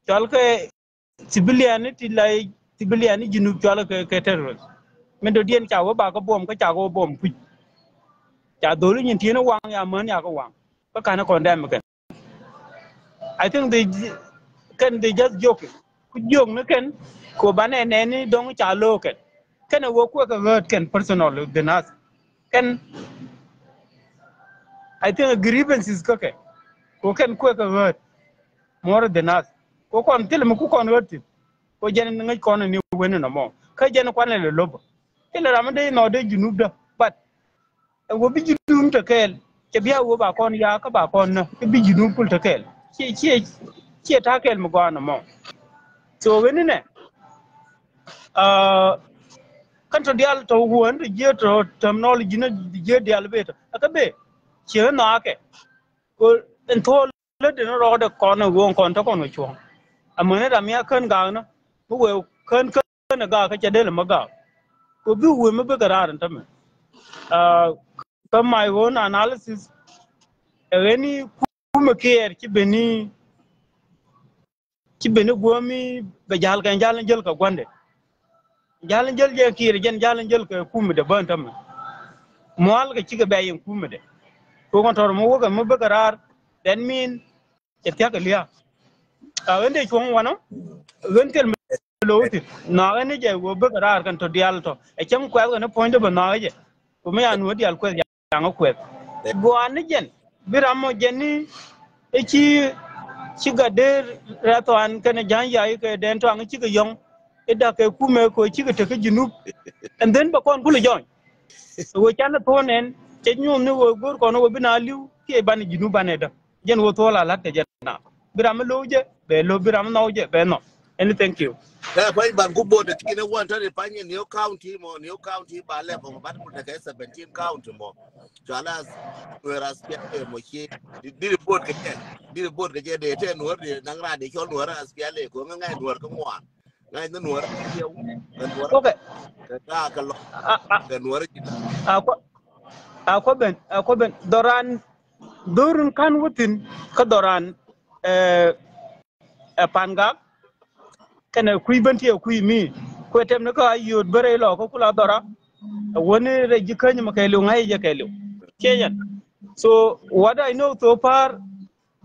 chal ke civilian ti lai civilian junub chal ke terrorist men do dien cha wo ba ko bom ka cha go bom ku cha do ni tin wang ya man ya ko wang ka kana condemn kan I think they just joke ku jong ne ken ko bane ne ni dong cha lo ken wo ko ka hurt ken personal the nas ken I think grievances kake ko ken ko ka hurt more than us ko kon til mu ku kon hurt ko jen ngai kon ni wen no mo ka jen kon le lobo ile ram de no de junub da but wo bi junub to kel ke biya wo ba kon ya ka ba kon na ke bi junub kul to kel chi ta kel mu go no mo so wen ne kan to dial to won je to terminology na je dial bet aka be che na ke ko en to le de no ro de kon wo kon to kon chu amene da mia kan ga na bu we kan ga ka che de ma ga ko bi we me be ga ran ta me from my own analysis any kuma care ki beni gomi be jal kan jalan jel ka gwande jalan jel je kire jen jalan jel ka kuma de ban tam moal ga ci ga bayin kuma de ko kon tor mo woga mo be garar den min ke tiya ga liya a wende ko wono wentel lowti na ne je go be garar kan to dial to e kem ko ga ne point ba na je ko me anu dial ko ya nga ko go an jen biramo jenni e ci ga der rato an kan jan ya yi ka den to an ci ga yong e da ke kume ko ci ga te ka junub and then ba kon kulu join wo chan to nen che nyum ni wo gor ko no bina liu ke ban junub baneda jen wo to la te jen na biram loje be lo biram noje be no and thank you Point ban ku board kine one to the New County mo New County ba le ko bat ku ta 17 county mo chalas whereas mo chi di board ke de te no de nang ra de chol no ra as le ko ngai no ko ngwan ngai no no yo kan no okay ka lo kan no ako ben doran durun kan wutin ka doran panga kana kuy banti kuy mi ko tem na ka yod bare lo ko kula dora woni re jikany ma kay lu ngai je kay lu kenyan so what I know so far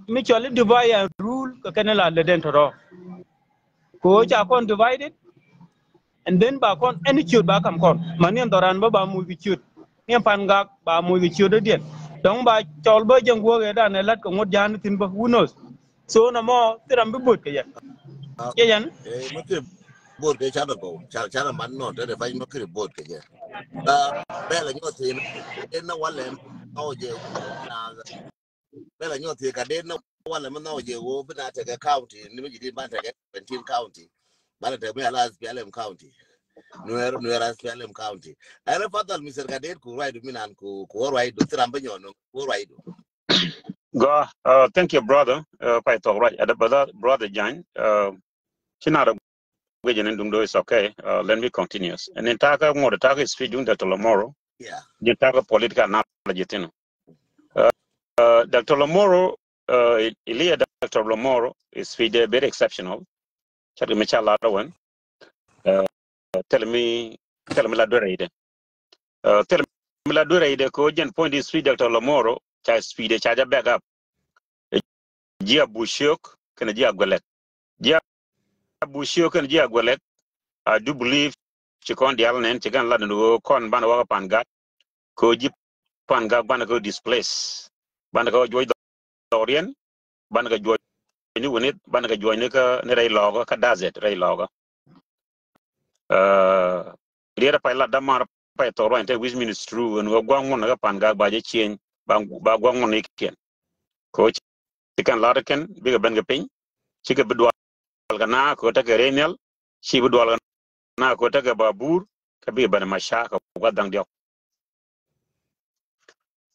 mutually divide and rule ka kana la le den toro ko ja kon divided and then ba kon any chud ba kam kon manen doran ba mu bi chud ni panga ba mu bi chud den dong ba chol ba jeng wo ga da ne lat ko ngot jan tin ba who knows so na mo tiram bi but ka ya kenyan mo ke board ke cha ko cha man no de fa mo ke board ke je bela nyote na wale no je na bela nyote ka de na wale no je wo bina ta ga county ni mi di ban ta ga 17 county bala ta me ala SPLM county nuer SPLM county ara fadal Mr. Gadet ku right minan ku right do trambe nyono ku right Go. Thank you, brother. Quite all right. Brother Jan. Chinara Wajan and Dundo is okay. Let me continue. And then Taka more the Taka is feeding the Tolomoro. yeah The Taka political knowledge. Dr. Lomoro, Elia Dr. Lomoro is very exceptional. Chaka Micha Ladawan. Tell me la Durade. Tell me la Durade, Kojan point is sweet Dr. Lomoro, Chai speed a charger back up. Gia Bushok, can a Gia Gwalet. Gia Bushok and Gia Gwalet. I do believe Chikon the Allen and Chikan Laden will con Banawa Pangat, Koji Panga Banago displace. Banago Joy Dorian, Banaga Joy New Unit, Banaga Joy Nika, Neray Loga, Kadazet, Ray Loga. Riera Pilot Damar Paitoro and which means true and we're going on a Panga by the chain, Bagwang on Nikian. Coach Chikan Ladakan, bigger Bengapin, Chika Bedwalgana, Kotaka Renial, she would Walgana, Kotaka Babur, Kabi Banamashaka, Wadang Diok.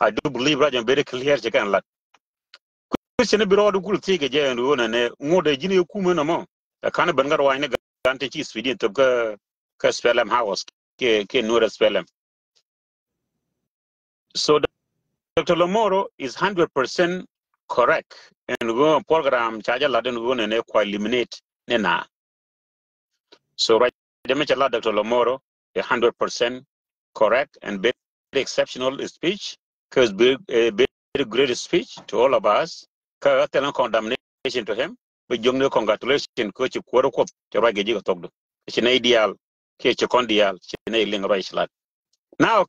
I do believe Rajan very clear Chikan Lat. Christian Biro could take a jay and run and more the Gini Kumanamo. A kind of Bangarwine Gantis within to Spellam House, K. Nura Spellam. So Dr. Lomoro is 100% correct and go program charge la den go ne ko eliminate ne na. So right the Michala Dr. Lomoro 100% correct and very exceptional speech, because a very great speech to all of us. Ka tell condemnation to him, but young no congratulations coach kworo ko to rage jiga togdo. It's ideal, ke chekondial, chene ling right lat. Now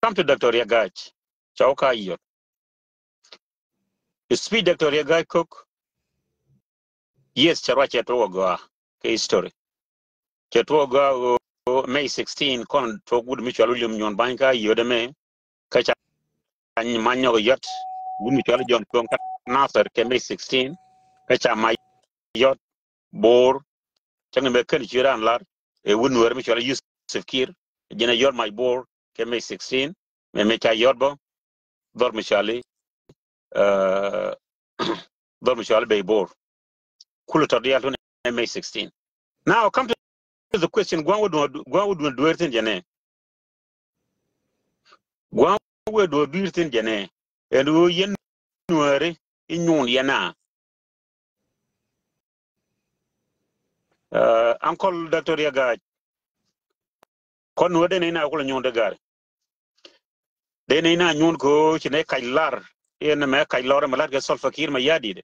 come to Dr. Yagach. Chauka yo. Speech Dr. Yagach Cook. Yes, charache to go history. Chetwoga May 16 kon to good mutual William Nyon Banka yodeme kacha manyo yot good mutual John Konka Nasser ke May 16 kacha my yot bor change me ken chiran lar e wonu wer mutual Yusuf Kir jena yor my bor ke May 16 me cha yotbo dor mutual uh dor mutual be bor kulu to dia to May 16. Now come to the question gwa would do it in jene gwa would do it in jene and wo yen nuere inyun yana Uncle Dr. Yaga kon wede ne na ko nyon de gar de ne na nyon ko ci ne kaylar en me kaylor malat ga sol fakir ma yadi de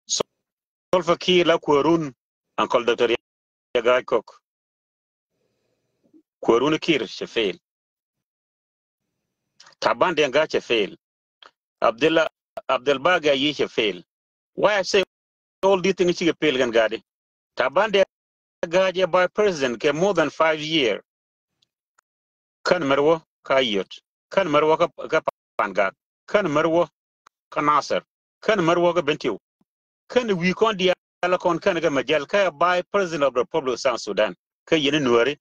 sol fakir la ko run Uncle Dr. Yaga kok ko run kir shefel taban de ga shefel Abdel Baga yi shefel why I say all these things you pel gan gade taban de ga by president ke more than 5 years kan merwo kayot kan merwo ka panga kan merwo ka Nasser kan merwo ka bentiu kan we kon dia ala kon kan ga majal ka by president of the Republic of South Sudan ka yene nuare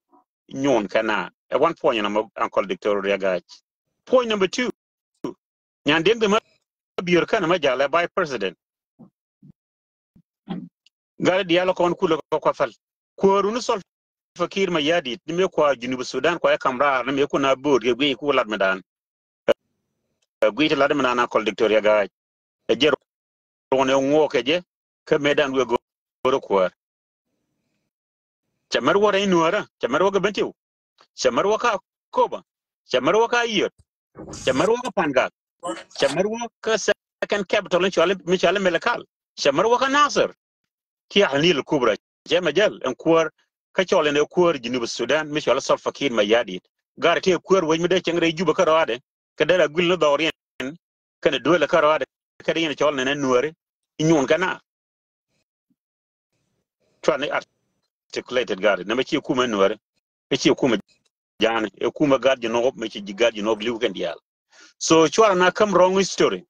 nyon kana at one point na Uncle Dr. Riagach. Point number 2 nyan deng ma biur kan majal by president gal dia ala kon kulo ko fal ko runu sol fakir ma yadi me ko junub Sudan ko ya kamra na me ko na bod ge ko lad medan gwi lad medan Uncle Dr. Riagach e jero ne ngoke je ka medan we go ko chamar wara inuara chamar waga bentiu chamar waka koba chamar waka yot chamar waka panga chamar waka second capital michale melakal chamar waka Nasser ki halil kubra jema jal en kuar ka chole ne kuar jinub Sudan michale sol fakir mayadi gar ke kuar way mede chengre juba karade ka dara gul no dorien kana dole karade ka yin chole ne nuare inyon kana twane articulated gar na me chi kuma nuare e chi kuma jan e kuma gad no me ci gad no liu kan dial so chwara na kam wrong story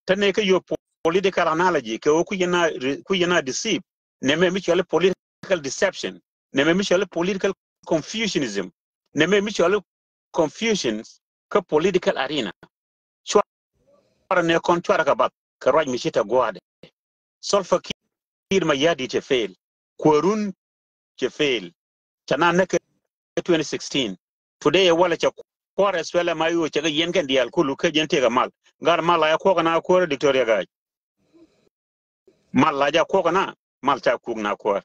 tane ka yo political analogy ke ku yana deceive ne me mutual political deception ne me mutual political confusionism ne me mutual confusions ka political arena chwara ne kon chwara ka bat ka raj mi chita goade solfa kir ma yadi te fail korun te fail tana ne 2016 today wala cha kwara swela mayo cha yen kan dial kulu ka jente ga mal gar mal ya ko na ko Victoria ga mal la ja ko na mal cha ku na ko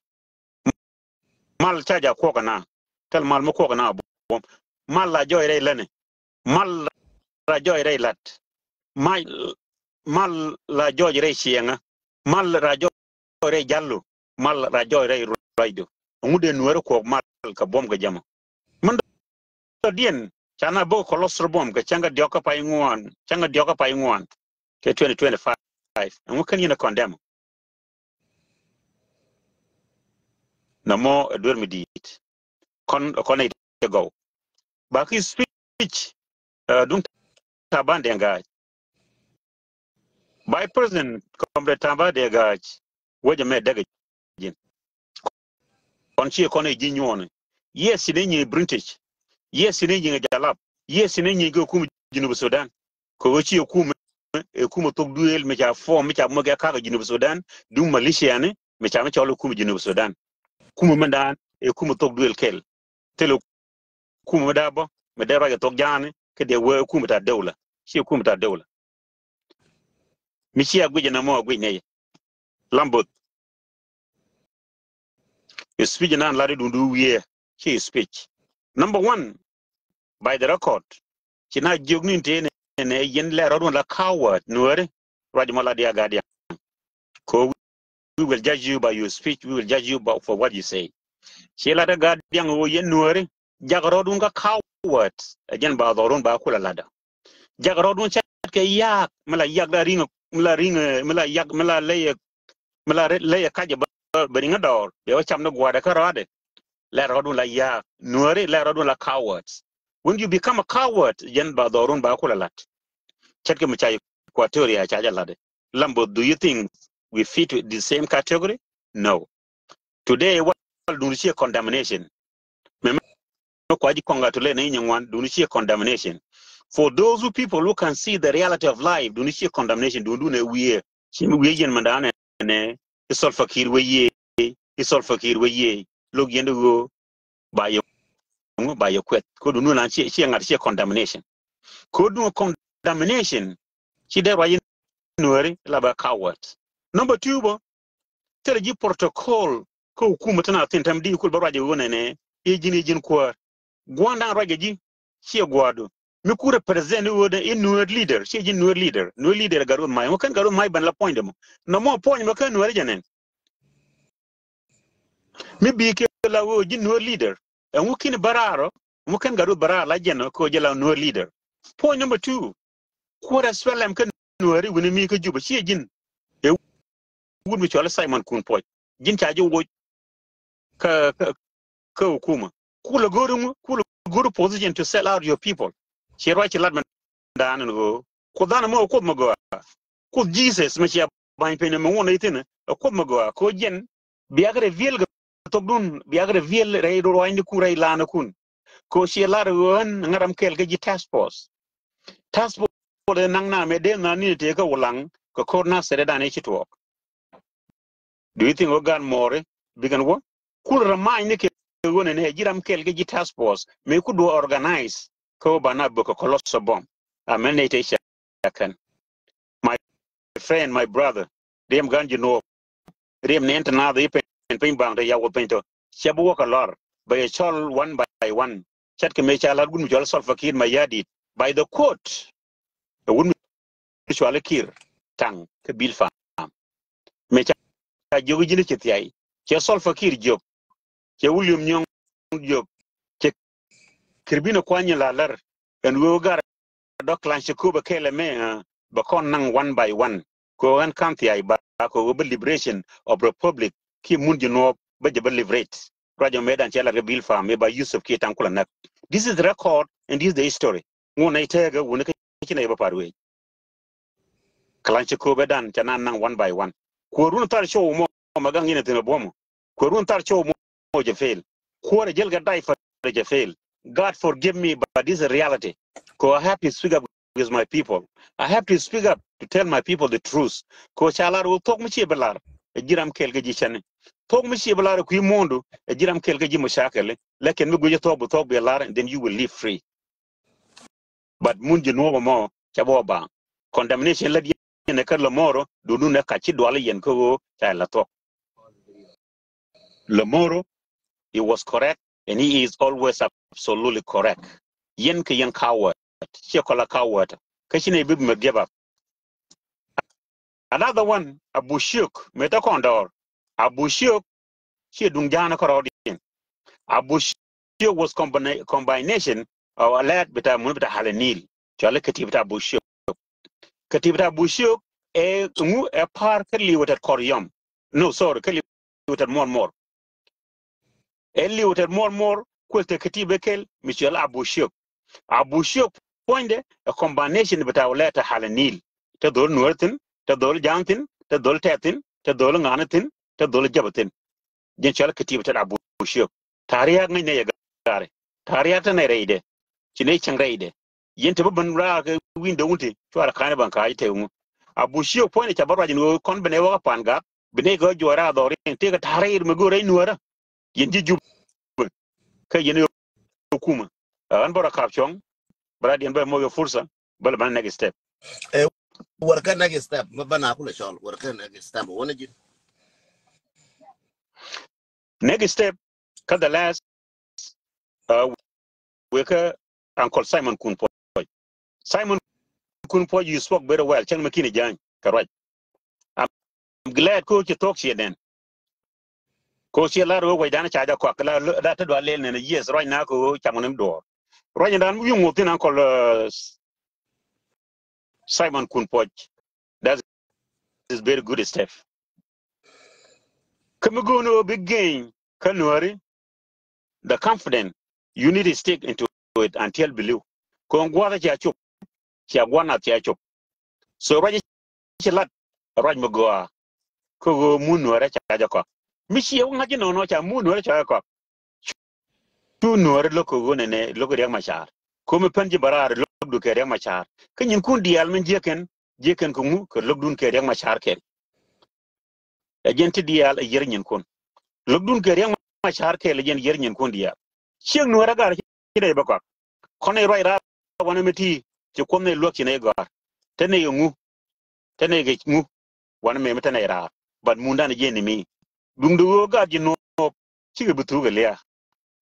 mal cha ja ko na tal mal mo ko na bom mal la joy re lene mal la joy re lat mal la joy re chienga mal la joy re jallu mal la joy re raido ngude nuero ko mal ka bom ga jama dien chana bo cholesterol bomb ke changa dioka pa ingwan ke 2025 and we can you condemn no more dur mi dit kon it go back his speech dun taban de nga by president comrade taban de ga woje me daga jin kon chi kon e jinyon yes ne nyi british yes ne nyi jalap yes ne nyi go kum Junub Sudan ko chi kum e kuma tok duel me cha form me cha mo ga ka Junub Sudan dum Malaysia ne me cha kuma Junub Sudan kuma mandan e kuma tok duel kel telo kuma da bo me da ga tok jani ke de we kuma ta dawla shi kuma ta dawla mi chi agwe na mo agwe ne Lambot. His speech and Larry do year. His speech. Number one, by the record. China Jugnin and a yen lerodon la coward, Nuere, Rajmala dia Guardian. We will judge you by your speech, we will judge you for what you say. Sheila the Guardian o yen Nuere, Jagarodunga coward, again by the Rumba Kula Lada. Jagarodun chat yak, Mela yak the ring, Mela yak, Mela lay a kaja burning a door, they were cham no guadacarade. Let Rodun la yak, Nuere, let Rodun la cowards. When you become a coward, yen by the Rumba Kula Lat. Check him Equatoria Chajalade. Lambo, do you think we fit with the same category? No. Today, what do you see condemnation? Condemnation. For those who people who can see the reality of life, do you see condemnation? Do you we mandana it's all fakir we it's all fakir we look yendu by your quit. Could do see condemnation. Could do condemnation. She there why you laba cowards. Number two, teleji protocol ko hukumatana tintam di kul baraje wonene ejin ko gwanda rageji she gwado mi ku represent woda in new leader she jin new leader garu mai mo kan garu mai ban la point mo no mo point mo kan new janen mi bi ke la wo jin new leader en wukin bararo mo kan garu bara la jeno ko jela new leader. Point number 2, ko reswelem kan new ri woni mi ko juba she jin e would mi chola Simon kun point jin chajo wo ka hukuma kula guru position to sell out your people. She right ladman dan go ko dan mo ko mago ko Jesus me ya ban pene mo wona itene ko mago ko jen biagre viel ga tobdun biagre viel ray do wandi ku ray lana kun ko she lar won ngaram kel ga ji task force nang na me de na ni te ka wulang ko na sere dan e chitwo. Do you think ogan more bigan wo kul remind ke wona ne jiram kel ga ji task force me ku do organize ko bana boko colossal bomb amenete shakan my friend my brother dem ganji no dem ne na the pen bang de yawo pento shabu ka lor by chol one by one chat ke me chala gun jol sol fakir mayadi by the court the would chwale kir tang ke bil fam me cha jogi jini chetiai che sol fakir jog che William Nyong jog che kirbino kwanya la lar and we gar dok lan shikuba kele me bakon nang one by one ko an county ay ba ko liberation of republic ki mundi no ba je liberate rajo medan chela ke bil fam me ba Yusuf ki tankula nak. This is the record and this is the history ngona itega wona ke kina ba parwe klan shikuba dan chanan nang one by one ko run tar show mo magang ina tene bomo ko run tar show mo je fail ko re jel ga dai fa je fail. God forgive me, but this is a reality. Ko I have to speak up with my people. I have to speak up to tell my people the truth. Ko chalar will talk michi belar. E jiram kel ga jichane. Talk michi belar ku mondo. E jiram kel ga ji mushakele. Lekin mi guje talk belar, and then you will live free. But mun je no mo chabo ba. Condemnation la di ne kar Lamoro do nu ne ka chi dwale yen ko cha la talk. Lamoro, he was correct and he is always absolutely correct. Yen ke yen coward. Shekola coward. Kashine bib me give up. Another one, Abu Shuk, Metakondor. Abu Shuk, she dungjana korodin. Abu Shuk was combination of a lad beta munbita halenil. Jolly Katibta Abu Shuk. Katibta Abu Shuk, a par kelly with a corium. No, sorry, kelly with more. Ellie with more, quilte Katibekel, Michel Abu Shuk. Abu Shuk pointed a combination with our letter halenil. Te dol Norton, te dol Jantin, te dol Tatin, te dol Nganatin, te dol Jabatin. Jenchal Katibata Abu Shuk. Taria Nene Gare. Taria Tanerade. Chine Changrade. Yentaban Rag window unti, to a kind of Bankai. Abu Shuk pointed to Barajin Conbenewa Panga, Benego Juara, and take a Tari Magure Nuera. Yenji Kayan Kuma. Anbora Kapchong, Bradian by Moyo Fursa, Balaban next step. Work next step, Mabana Kulashol, work next step, one again. Next step, cut the last worker Uncle Simon Kunpo. Simon Kunpo, you spoke very well. Chang Makini Jan, correct. I'm glad coach you talk here then. Coach you lot of way down a charger cock. That do a lane in a years right now. Go Chamonim door. Right now, you moved in Uncle Simon Kunpo. That is very good step. Come go no big game. Canary. The confidence you need to stick into it until below. Kongwada Chachuk, Chiaguana Chachuk. So, right, Chilat, right Magoa, Kogo Moon or Chajaka. Michi, you know, not a moon or Chajaka. Two nor local one and a local Yamachar. Come Panjibara, look at Yamachar. Can you kundi alman Jaken, Jaken Kumu, could look dun Keriam Macharke. Agent Dial, a Yerin Kun. Look dun Keriam Macharke, legend Yerin Kundia. Shing Noragar, Hidebaka. Kone right up, one emity, to come look in a gar. Tene you Tene get mu, one memetanera, but Mundan again me. Dundu God, you know, Chibutugalia.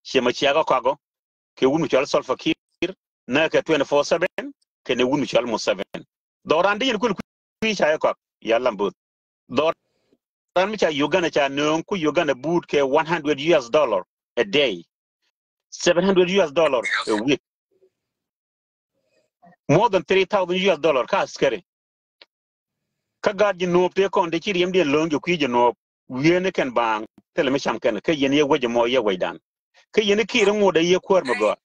Shemachiaga Kago, Kewumuchal Sulfakir, Naka 24/7, Kenewumuchal Mo 7. Dorandi and Kul Chayakok, Yalambut. Doran Micha Uganda Nunku, Uganda boot ke $100 a day, $700 a week. More than $3,000 cash carry. Kagad you know, take on the Chirium de Long, you quid you know, we can bang, tell me some can, Kayan way more your way done. Kayan Kiram more the year Quermago.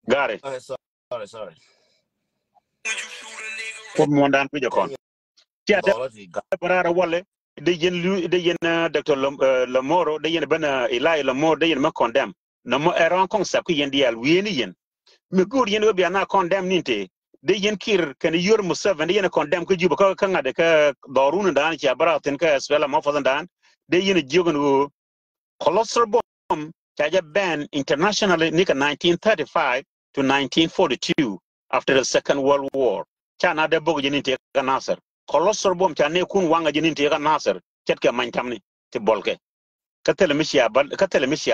Got it. Sorry. Put more down with your con. Yeah, that's Wale. They yen Dr. Lamoro, they yen Bena Eli Lamore, they yen condemn. No more around concept, yen deal, we yen. Me good yen will be not condemn ninte. They yen kir can you Museven, they yen condemn could you because Kanga de Dorun and Dan Chabara think as well more than Dan. They yen a Jogan who colossal bomb, Chaja ban internationally, Nika 1935 to 1942 after the Second World War. China de Bog yen take an answer. Colossal bomb Chane Kun Wanga yen take an answer. Chetka Mantamni to Bolke. Katelemisia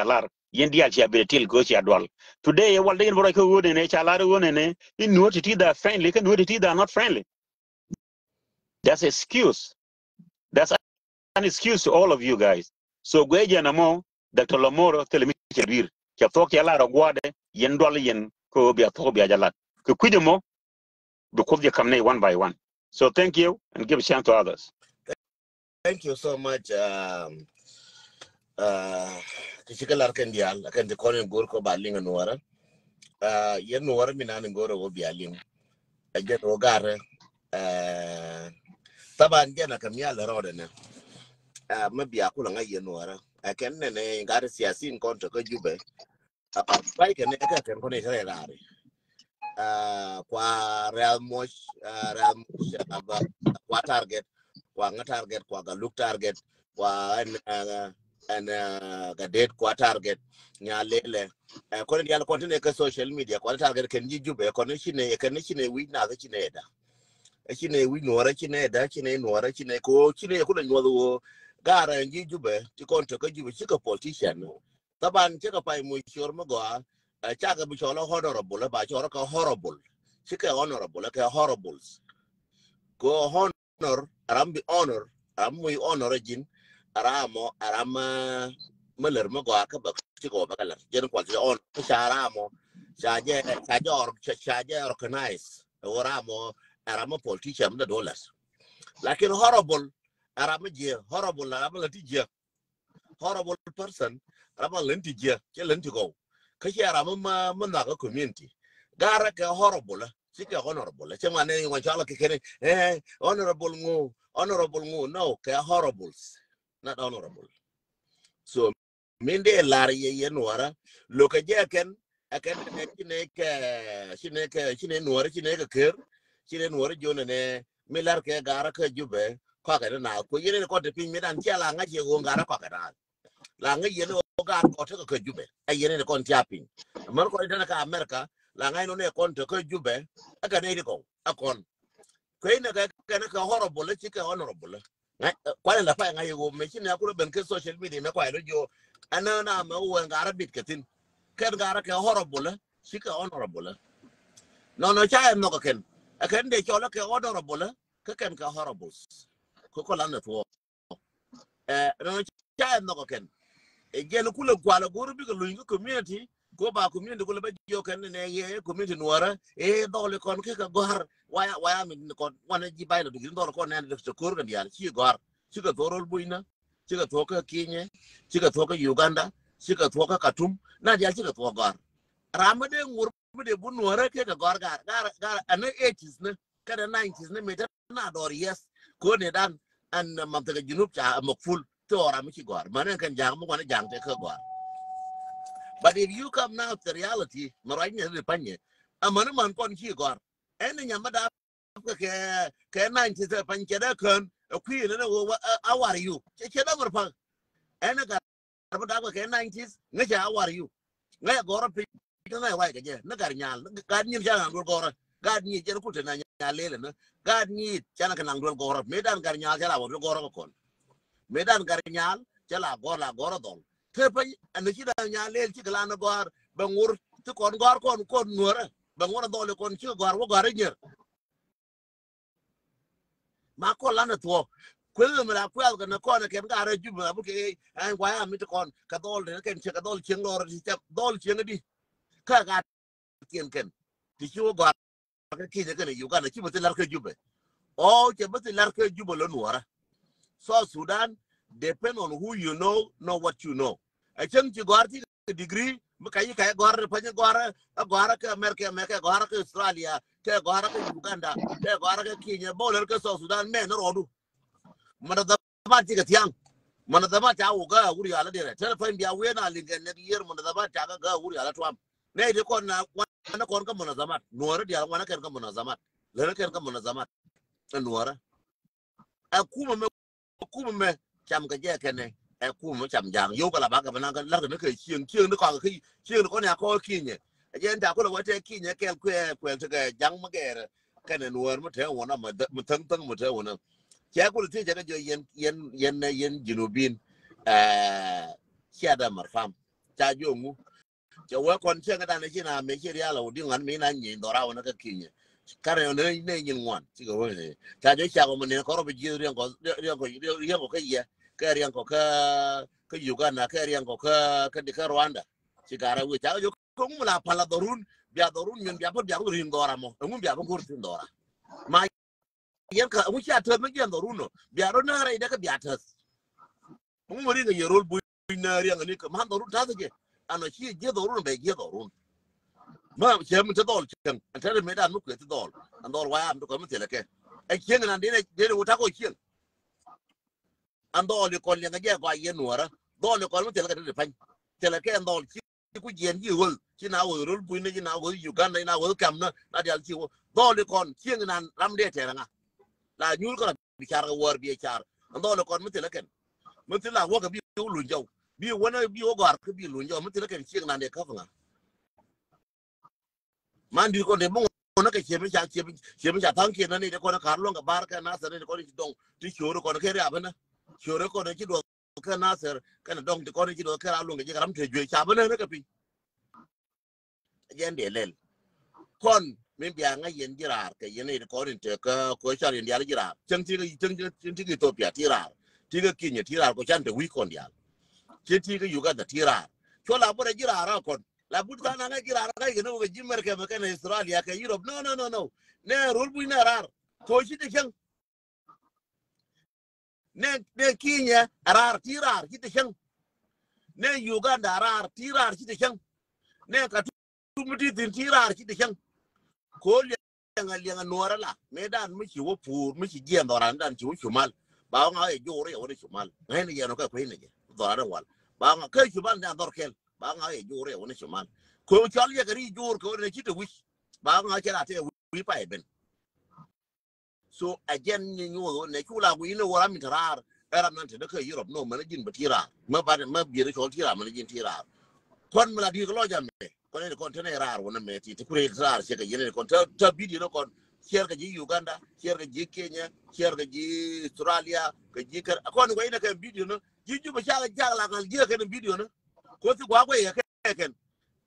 lar yendia chia betil go chia dwal today wal den bora ko woni ne cha lar woni ne in no ti da friendly can no ti da not friendly. That's an excuse. That's an excuse to all of you guys. So gweje na mo Dr. Lamoro telemisia bir cha tok ya lar gwade yen dwal yen ko bia to bia jalat ko kujemo do ko je kamne one by one. So thank you and give a chance to others. Thank you so much. Kishikalar Kendial, I can call him Gorko Baling and Nora. Yen Nora Minan and Goro will be a ling. I get Rogare. Taban Gena Camilla Rodena. Maybe I couldn't get Nora. I can got a siasin contract Jube. Like an Eka can connect Rari. Qua Real Mosh, qua target, qua target, qua look target, qua and dead qua target nya lele ko ndi ala kontine ka social media kwa target ken jijube ko ne chine wi na ga chine wi nora chine nora chine ko chine ko nyo gara jijube ti konto ka jibe chika politician taban chika pai mu shor mago chaga bu cholo honorable ba choro ka horrible chika honorable ka horribles go honor arambi honor amu honor jin aramo arama meler mago ka ba chiko ba kala jen kwal on sharamo shaje organize oramo arama politician da dollars lakin horrible arama je horrible arama lati horrible person arama lenti je ke lenti go kashi arama ma ga community gara ka horrible chika honorable chema ne ngo chala ke kene honorable ngo no ka horribles not honorable. So, Minde Larry Yenwara, look at Jacken, I can Chine Nora, Chineka Kir, Chine Nora Jonane, Millarke, Garaka Jube, Cocker now, who you didn't call the pin and Chalanga, you won't got a pocket. Langa Yeno got a Jube, a yen con tapping. America, Langa no ne con to Jube, a Canadico, a con. Quain a horrible, let's take honorable. kwa la fa ngai go me chine akuru ben ke social media me kwa jo ana na ma u ngara bit ketin ken ngara ke horrible shika honorable no cha no ka ken aken de chola ke honorable ka ken ka horrible ko la na to no cha no ka ken e gen kula kwala guru bi ko lu community go ba community ko ba jo ken ne ye community nuara e dole kon ke ka gor waya min kon wana ji baylo bi dole kon ne de ko kan ya ci gor ci ka torol buina ci ka to ka Kenya ci ka to ka Uganda ci ka to ka Katum na ja ci ka to gor ramade ngur de bu nuara ke ka gor gar an 80s ne kada 90s ne me na dor yes ko ne dan an mamta junub cha makful to ram ci gor manen kan jang mo wana jang te ka gor. But if you come now to reality, maranya de panye, a man kon chi gor. Any yamada ke 90s pancheda kun, a queen and how are you? Cheda merpa. And a garba ke 90s, naja how are you? Naya gora pick like again, Nagarnyal, God need Jan Gora, God need Jerukutana Lelena, God need Janakan Gora, Medan Garnyal, Jala, Gora con. Medan Garnyal, Jala, Gora, Goradon. And the China Lel Chicalana Gor, Bangur took on Gor con Nura, Bangona Dole con Chilgor, Goringer. Marco Lana to Quillam Quell and the corner can got a jubilee, okay, and why I'm to con Cadol, can check a doll chin or doll chinity. Kagat Ken. The show got a kid again, you got a chip with the Larka Jube. Oh, but the Larka Jubilee. South Sudan depend on who you know what you know. I think you got a degree, Makai Gora, Panyagora, Agora, America, Gora, Australia, Gora, Uganda, Gora, Kenya, Bola, South Sudan, men or do. Manadabatic young. Manadabata, Uri Ala, telephone be aware now, and next year, Manadabata, Uri Ala Trump. Nay, the corner, one come on Azamat, nor the other one can come on Azamat. Let can come on Azamat. And Nora. Kume cham ka je kene e kume cham jang yo kala ba ka bana ka la ka ke chieng no ka ki chieng ko ne ko kinye e je nda ko lo te kinye ke kwe te ke jang ma ke kene nuor mo te wona ma tang mo te wona che ko te je jo yen jinubin da marfam cha jo mu je wa kon che ga da ne china me che ya lo di ngan mi na nyi do ra wona ka kinye kare ne nyin wan ti ko ne cha jo cha ko ne ko ro bi ji riang ko ke ye ke riang ko ka Uganda ke riang ko ka Rwanda ti gara wi cha jo ko mu la pala dorun bia dorun min bia rin dora mo mu bia ko rin dora ma yen ka mu cha te me gen dorun no bia ro na re de ka bia te mu ri ga ye rol bu na riang ni ka man dorun ta ge ano chi ge dorun be ge dorun ma chem te dol chen ante me dan mu ke te dol andor wa am to ko me te le ke e chen na de uta ko chen andol ko le ga je ko ye nuora dol ko me te le ke de pan te le ke andol chi ku yen ji wol chi na wo rul bu ni na wo Uganda na wo kam na dal chi wo dol ko chen na ram de te nga la nyul ko bi char ga wor bi char andol ko me te le ke me te la wo ga bi lu jaw bi wona bi wo gar ko bi lu jaw me te le ke chen na de ka nga mandi ko de mo na ke chebe cha tang ke na ni de ko na karlo ga bar ka na sare de ko ni dong ti choro ko ke ra bana choro ko de ki do ka na sar ka na dong de ko ni do ka ra lo ga ram te jwe cha bana na ka pi yen de lel kon min bia nga yen jirar ke yen ni ko ni te ka ko cha yen ya jirar chang ti ki Ethiopia ti ra ti ga Kenya ti ra ko chan te wi kon ya ti ga Uganda ti ra cho la bo de jirar kon la buta na ga gira ga ga no ga jimmer ke maka na Australia ke Europe no ne rul bu na rar ko shi de kan ne Kenya rar tirar shi de kan ne Uganda rar tirar shi de kan ne ka tumuti tin tirar shi de kan ko le nga nuara la medan mi chi wo pur mi chi gien doran dan chi wo chumal ba nga e jore wo chumal ne ne no ka ko ne doran wal ba nga ke chumal dan dor kel ba nga e jore wona chuman ko chal ye gari jor ko ne chite wish ba nga chela te wi pa ben so again ni nyo ne chula wi no wala mi tarar era nan te de ke Europe no man jin batira ma ba ma bi re chol tira man jin tira kon mala di ko lo jam ko ne kon te ne rar wona me ti ku re rar che ke yene kon ta bi di no kon share ka ji Uganda share ka ji Kenya share ka ji Australia ka ji kar akon ko ina ka video no ji ju ba sha la ngal ji ka video no ko ti gwa ya ken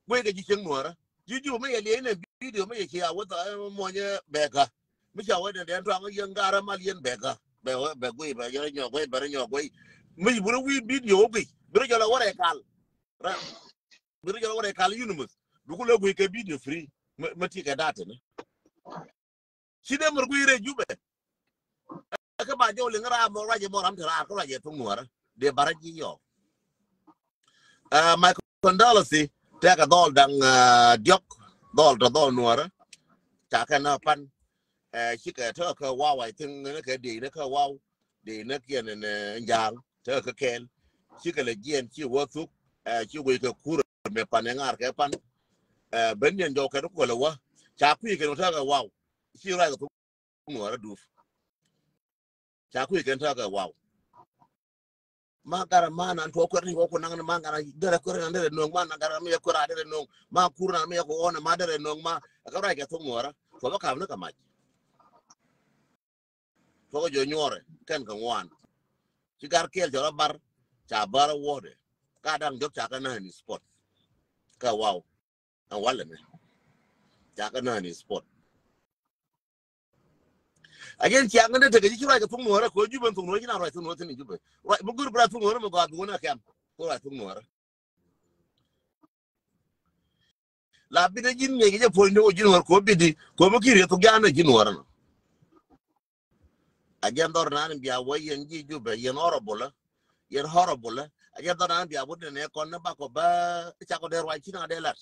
we ka ji chen nuara ji ju me ye ne video me ye ya wa ta mo nya beka mi sha wa de den twa ngi ngara mal yen beka be gwe ba yo nyo gwe ba nyo gwe mi bu wi video gwe bi jo la wore kal ra bi jo la wore kal yunus du ko le gwe ka video free ma ti ka data ne shi de mur gwe re jube ka ba jo le ngara mo ra je mo ram tra ko ra je tung nuara de baraji yo my condolences take a dol dang diok dol to dol nuara ta ka na pan shi ka to ka wa wa tin ne ka de ne ka wa de ne ke ne jang to ka ken shi ka le gien shi wo su shi we ka kur me pan ngar ka pan ben yen jo ka ko le wa cha ku ke no ta ka wa shi ra ka nuara du cha ku ke ta ka wa magara mana to ko ni ko nang mangara dere ko ran dere no mana gara me ko ra dere no ma kurna me ko ona ma dere no ma ka ra ke to ngora to ba ka no ka ma to jo nyore ken ka wan ci gar kel jo bar cha bar wode ka dang jok cha ka na ni sport ka wow an wala me cha ka na ni sport again ci ngane te ci ra ka to ngora ko juban to no ci na ra to no tin juban wa bu gur bra to ngora mo ga bu na kam ko ra to ngora la bi de jin ne je fo no jin ngor ko bi di ko mo kiri to ga na jin ngora no again dor nan biya wayen ji jube yen horrible again dor nan biya budde ne kon na ba ko ba cha ko der wa ci na de lat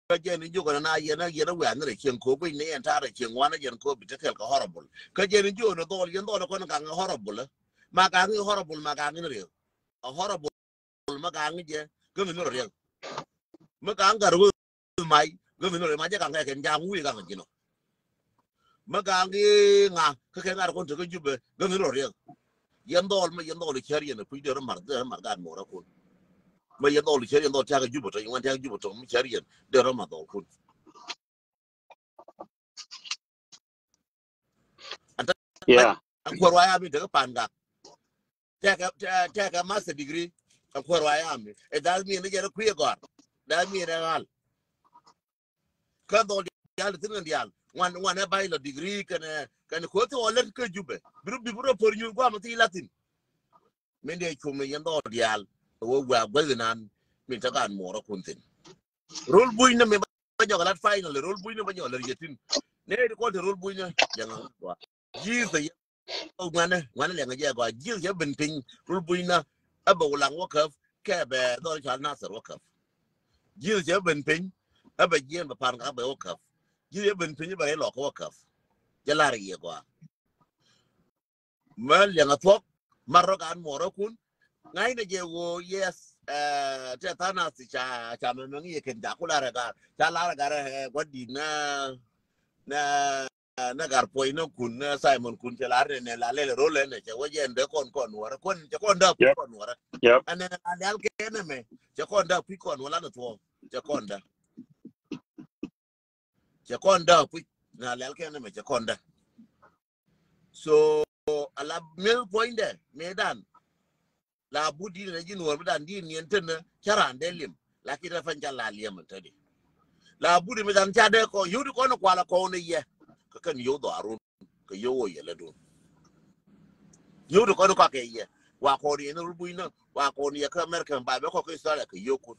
ka je ni jogo na yena wa na chen ko bi ne enta ra chen wa na yen ko bi te kel ka horrible ka je ni jo no dol yen dol ko na ka horrible ma ka ni horrible ma ka ni re horrible ma ka ni je ko mi no re ma ka ngar wo mai ko mi no re ma je ka ga ken ja wi ga ngino ma ka ngi nga ka ke ngar ko to ko jube ko mi no re yen dol cher yen pu de mar ga mo ra ko ma yen dol cher yen dol ta ga jube to yen ta ga jube to mi cher yen de ro ma dol ko Yeah. an ko wa ya mi de pan ga ta ka master degree an ko wa ya mi e dal mi ne je ku ye gor dal mi ne hal ka dol ya le tin ndial wan e bay la degree kan ko to le ka jube bi bro por ñu ko am ti latin men de ko me yendo dial wo wa gwenan min ta kan mo ro kuntin rol buy na me ba jogalat final rol buy na ba ñol yetin ne ko de rol buy na janga wa ji se ngane le ngaje go ji je ben pin rol buy na aba ulang wo ka ke be do cha na ser wo ka ji je ben pin aba ji ba pan ka ba wo ka ji je ben pin ba lo ko ka ja la ri go mal ya ngatok marokan mo ro kun ngai na je wo yes te tana si cha me ngi ken ja kula ga cha la ga gwadi na gar poi no kun Simon kun cha la ne la le role ne che wo je nde kon wora kon che kon da pi kon wora ane al ke ne me che kon da pi kon wala no to che kon da pi na al ke ne me che kon da so ala mil point de medan la budi na jin wor dan din yen ten charan delim la ki refan jalla liyam tadi la budi medan cha de ko yudu ko no kwala ko ne ye ka kan yo do arun ka yo wo ye le do yudu ko no ka ke ye wa ko ni no rubu ina wa ko ni ka american ba be ko ko sala ka yo ko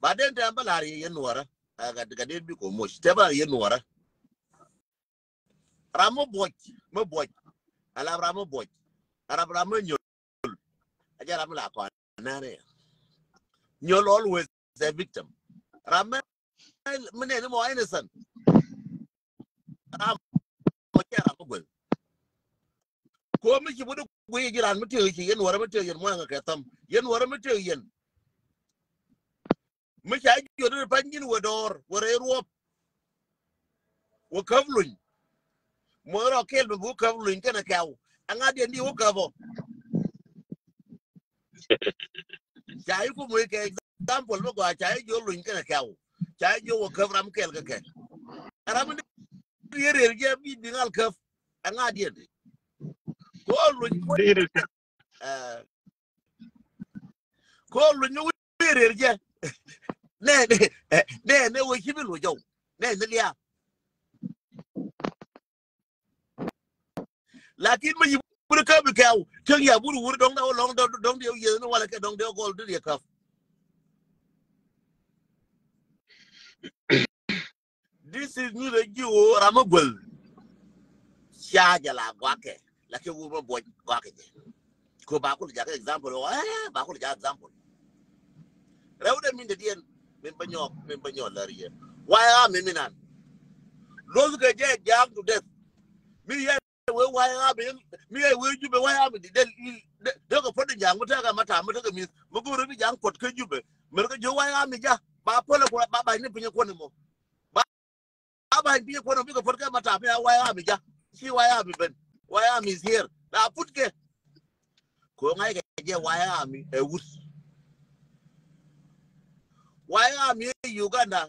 ba den ta balari yen wora ga de bi ko mo te ba yen wora ramo boy ala ramo boy arab ramo nyol aja ramo la ko nare nyol always the victim ramo mene mo innocent ramo ke ramo gol ko mi ki budu guyi giran mi te ki yen wara mi te yen mo nga ka tam yen wara mi te yen mi ka jo de pangin wodor wore ruop wo kavlun mo ro kel bu kavlun kana kaw anga de ndi wo kavo chai ko mo ke example mo ko chai jo lun kana kaw chai jo ka ram kel ka ke ram yere ge bi dingal ka anga dia ko lu ko lu ñu yere ge ne wo ki bi lu jo ne lia lakin ma yibur ka bi kaw tang ya buru wur dong da long dong de ye no wala ke dong de gol de ka this is new the you ramagol sha jala gwake la ke wo bo gwake ko ba ko ja example ba ko ja example rewde min de dien min banyo la riye why am minan lozu ke je jam to death mi ye we why am mi ye we jube why am de ko fodo jang ta ga mata ga mi mo go ri jang kot ke jube mer ko jo why am ja ba pole ko ba ni pinye ko ni mo ba bi ko no bi ko fodo ga mata why am ja si why am ben why am is here na put ke ko ngai ke je why am e wut why am Uganda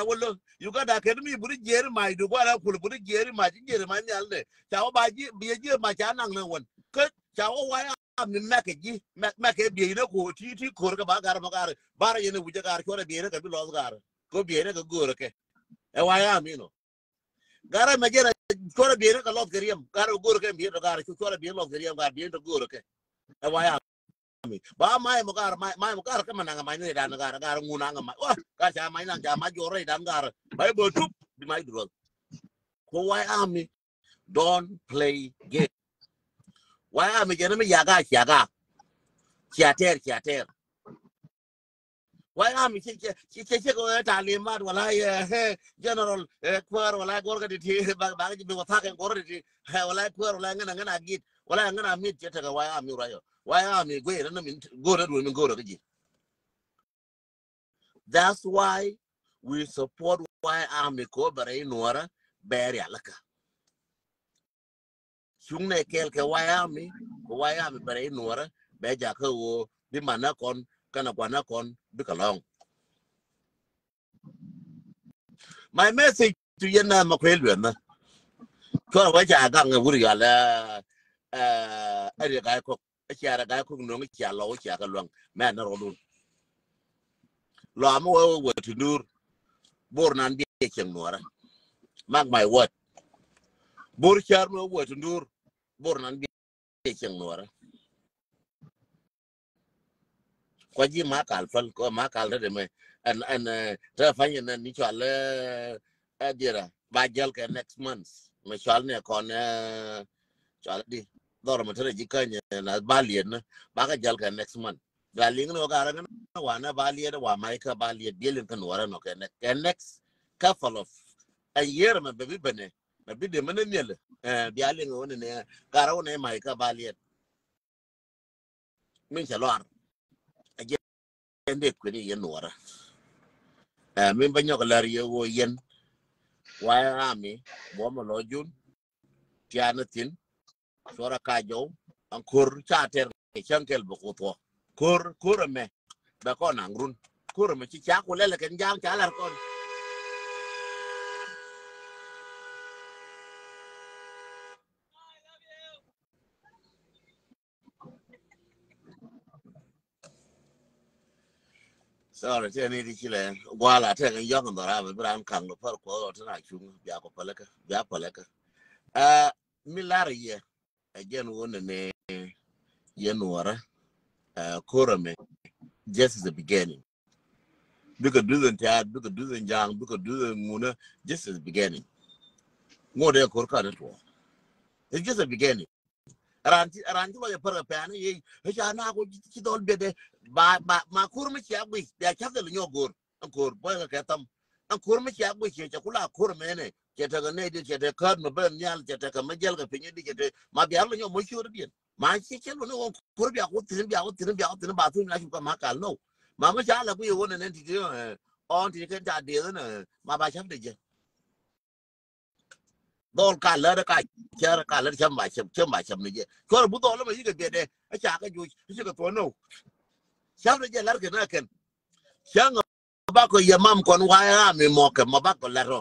wolo Uganda ke mi buri jeri mai du gwara kul buri jeri mai ni alde chawo ba ji bi je ma cha nang ne won ke chawo why am ni make ji make bi ne ko ti ko ga ba gar ma gar bar ye ne wuje gar ko bi ne ka bi lo gar ko bi ne ka go ke e why am no gar ma jera ko bi ne ka lo geriem gar go ke bi ne gar ko bi lo geriem gar bi ne go ke e why am ba mai mo gar ka mananga mai ne dan gar nguna nga mai wa ka cha mai nang cha ma jore dan gar bai bo tup di mai dro ko why army don't play game why army jena me yaga kiater why army che ko ta le mat wala general kwar wala gorga di ba ji be wata kan gorga di wala kwar wala ngana git wala ngana mit che ta why army rayo why am I going to go to that's why we support why am I ko bare nuara bare alaka sunne kel ke why am I bare nuara be ja ko wo bi mana kon kana kwana kon bi kalong my message to yena makwelwe na ko wa ja ga nguri ala ari ga ko chiara ga ku no chi alo chi ga long me na ro dun lo am wo tundur bor nan bi chen nuara mark my word bor char mo wo tundur bor nan bi chen nuara ko ji ma kal fal ko ma kal de me an ta fanya na ni chale adira ba jal ke next month me chal ne kon chal di dor ma tere jikanya na balien ba ka jal ka next month galing no garang na wana balien wa mai ka balien bilin kan wara no ka next couple of a year ma be bene na bi de mena nele bialing wona ne garaw ne mai ka balien min chalwar aje ende ko ni yen wara min banyo ka lar ye wo yen wa ami bo mo lojun tianatin sora kajo angkur chater changkel bokoto kur me ba ko nangrun kur me chi cha ko lele ken jang cha lar kon sorry tani di chile wala te ngi yong ndara ba bran kan lo par ko tana chung ya ko palaka milari ye again wona ne yenwara kurame just is the beginning because doesn't had because doesn't young because doesn't muna just is the beginning more than korka that war it's just a beginning aranti wa para pana ye ha na ko ci dol bede ba ma kurmi ci agui ya chafde lu nyogor ankor boy ka tam ankor mi ci agui ci kula kurme ne ke ta ne de ke ta kad no ben nyal ke ta ka majal ka pinye di ke te ma bi arlo nyo mo shuru bien ma ci ke lu no kur bi ko tin ba tu na ka ma kal no ma ma cha la ku yo ne ti on ti ke ta de ne ma ba chafde je dol ka la ka chara ka la cham ba cham ne je ko bu dol ma yi ke de a cha ka ju ci ka to no chafde je lar ke na ken chang ba ko yamam kon waya mi moke ma ba ko lero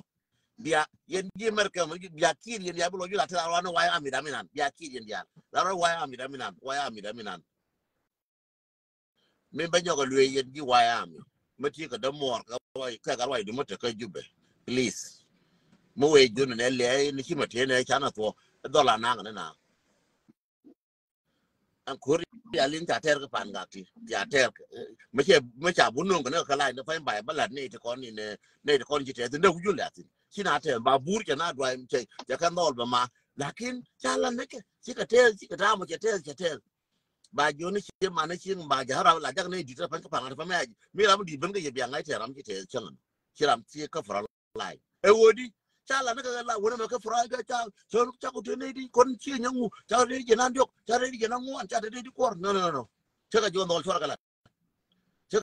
dia yen ji merke mo dia kir yen ya bulo jula ta wana waya mi daminan dia kir yen dia laro waya mi daminan min ba nyoga lwe yen ji waya mi mati ko da mor ka wai ka ga wai du mata ka jube please mo we junu ne le ni ki mate ne chana to dola na na an kuri ya lin ta ter ka pan ga ti ya ter me cha bunun ko ne ka lai ne fa bai balat ne te kon ni ne te kon ji te de ku jula ti kina te ba bur ke na dwa che ya kan dol ba ma lakin chala ne ke si ka ta mo che te ba joni chi ma ne chi ba ja ra la ja ne di ta pan ka pan fa me mi ra mo di ben ga ye bi ngai te ram chi te chen chiram ti ka fra lai e wodi chala na ka la wona ma ka fra ga cha so cha ko te ne di kon chi nyangu cha re je nan diok cha re je nan ngon cha re di kor no cha ka jo ndol chora kala cha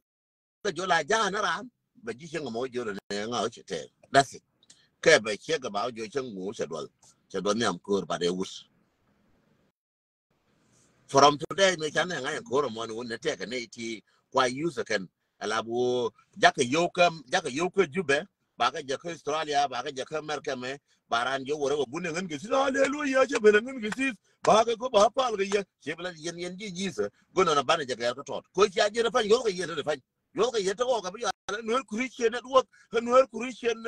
ka jo la ja na ram ba ji chen mo jo ne nga che te that's it ke ba che ga ba jo chen ngu cha dol ne am kur ba de us from today me chan nga en kor mo ne te ka ne ti kwa user kan alabu jaka yoka jube baga jaka Australia baga jaka America me baran jo wore bune ngan gisi hallelujah je bene ngan gisi baga ko ba pal ga ye je bela yen ji jisa gono na bana jaka ko tot ko ja je fa yo ga ye to fa yo ga ye to ga ba no Christian network no Christian